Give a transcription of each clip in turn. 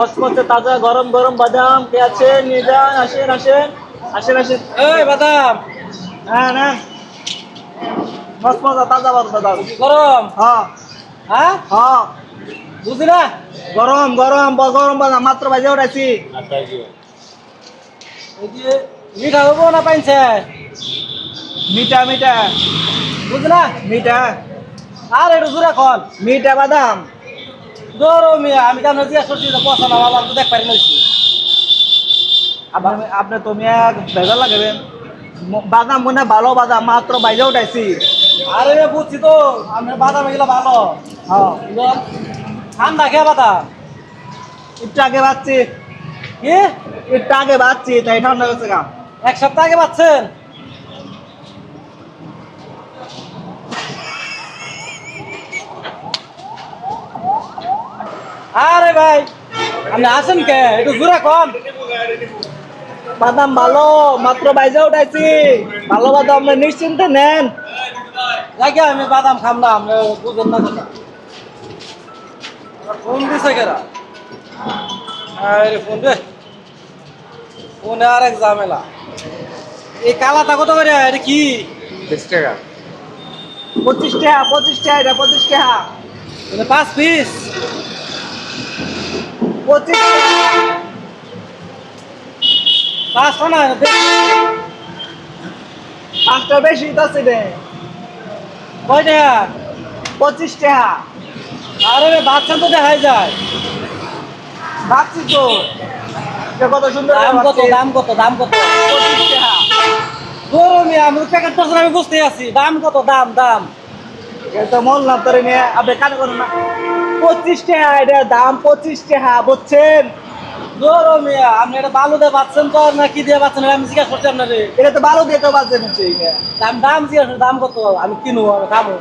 মচমচে তাজা গরম গরম বাদাম কে আছে নিয়ে যান, আসেন আসেন আসেন আসেন। এই বাদাম হ্যাঁ না, মচমচে তাজা বাদাম। গরম। হ্যাঁ হ্যাঁ হ্যাঁ, বুঝি না। গরম গরম গরম বাদাম মাত্র বাজে উঠাইছি। এই যে মিঠা হবো না পাইছে মিঠা মিঠা বুঝি না। মিঠা আর একটু জোরে খন মিঠা বাদাম। গরমিয়া আমি কেন জিজ্ঞাসা করছি পচা না বাবা তো দেখ পারি নইছি। আপনি আপনি তুমি এক ভেজাল লাগাবেন। বাদাম মনে হয় ভালো বাদাম মাত্র বাইরে উঠাইছি। আরে বুঝছি তো আমি বাদাম এগুলো ভালো। হ্যাঁ, এগুলো ঠান্ডা খেয়ে বাদাম একটু আগে বাচ্ছি, কি একটু আগে বাচ্ছি তাই ঠান্ডা হচ্ছে গা। এক সপ্তাহ আগে পাচ্ছেন। আরে ভাই আপনি আসেন কে একটু জোরে কম। বাদাম ভালো মাত্র বাইরে উঠাইছি। ভালো বাদাম আপনি নিশ্চিন্তে নেন। জায়গা আমি বাদাম খাম না আপনি বুঝেন না কথা। ফোন দিছে কেরা? আরে ফোন দে, ফোনে আর এক ঝামেলা। এই কালাটা কত করে এটা কি? 20 টাকা। 25 টাকা 25 টাকা, এটা 25 টাকা। এটা 5 পিস। 25 টাকা। 5টা না পাঁচটা বেশি আছে রে। কয়টা? 25 টাকা। আরে বাচ্চা তো দেখাই যায়। ভাবছি তো এটা কত সুন্দর দাম কত ভাবছি। দাম কত দাম কত? 25 টাকা। গরমে আমি প্যাকেট করছেন আমি বুঝতে আছি দাম কত দাম দাম। এটা মন না তোরে নিয়ে আপনি কানে করুন না। 25 টাকা এটা দাম, 25 টাকা বুঝছেন। গরমে আপনি এটা বালু দিয়ে বাচ্চেন তো না কি দিয়ে বাচ্চেন আমি জিজ্ঞাসা করছি আপনারে। এটা তো ভালো দিয়ে তো বাজে নিচ্ছে। দাম দাম জিজ্ঞাসা দাম কত আমি কিনবো আমি খাবো।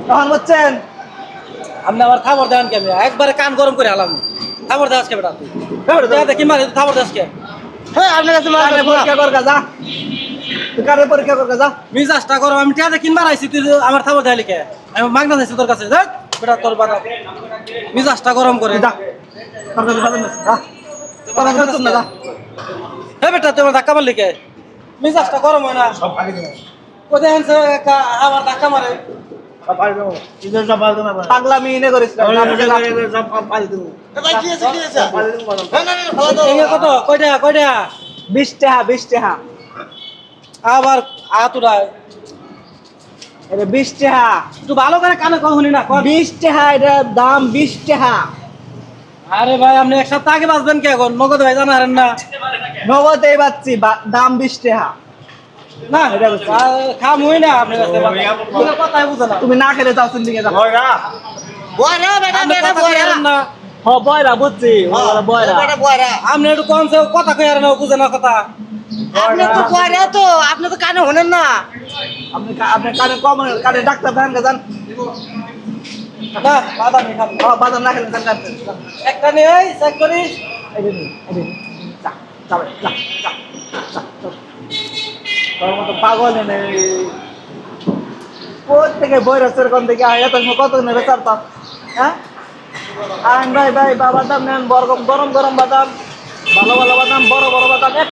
তখন বুঝছেন। আপনি আমার খাবার দেন কে? আমি একবারে কান গরম করে হালাম। খাবার দেওয়া আজকে বেটা তুই দেখি মারে খাবার দেওয়া আজকে। হ্যাঁ আপনার কাছে কানে পরীক্ষা কর যা। তুই কানে পরীক্ষা কর যা। মিজাজটা গরম আমি টিয়াতে কিনবার আইছি তুই আমার খাবার দেয় লিখে আমি মাগনা চাইছি তোর কাছে দেখ বেটা তোর বাদা মিজাজটা গরম করে যা। তোর কাছে বাজে না যা। তোর কাছে বাজে না যা। হ্যাঁ বেটা তোমার ধাক্কা মার লিখে মিজাজটা গরম হয় না কোথায় আনছে আবার ধাক্কা মারে। পাগলামি এনে করিস না। এই কত কয়টা কয়টা 20 টাকা 20 টাকা। আবার আতুরা এটা 20 টাকা। একটু ভালো করে কানে কখনই না কর। 20 টাকা এটার দাম 20 টাকা। আরে ভাই আপনি এক সপ্তাহ আগে বাঁচবেন কে এখন নগদ ভাই জানা হারেন না। নগদে পাচ্ছি দাম 20 টাকা। না এটা খাম হই না আপনার কাছে কোনো কথাই বুঝে না। তুমি না খেলে যাও চিন্তা যা। আপনি কথা কই হারেন না। হ বয়রা বুঝছি বয়রা। আপনি একটু কম সে কথা কই হারেন না বুঝে না কথা। আপনি তো কানে হলেন না। আপনি কানে কম কানে ডাক্তার দেখান যান। না বাদামি খাম না। বাদাম না খেলে যান। একটা নেই চেক করিস। এই যে নিন, এই যে নিন। যা, যা ভাই, যা, যা, যা, চল। তোর মতো পাগল এনে প্রত্যেকে বইরা সেরকম থেকে এত কত নেবে চারতাম। হ্যাঁ আইন ভাই ভাই বাদাম নেন গরম গরম গরম বাদাম। ভালো ভালো বাদাম বড় বড় বাদাম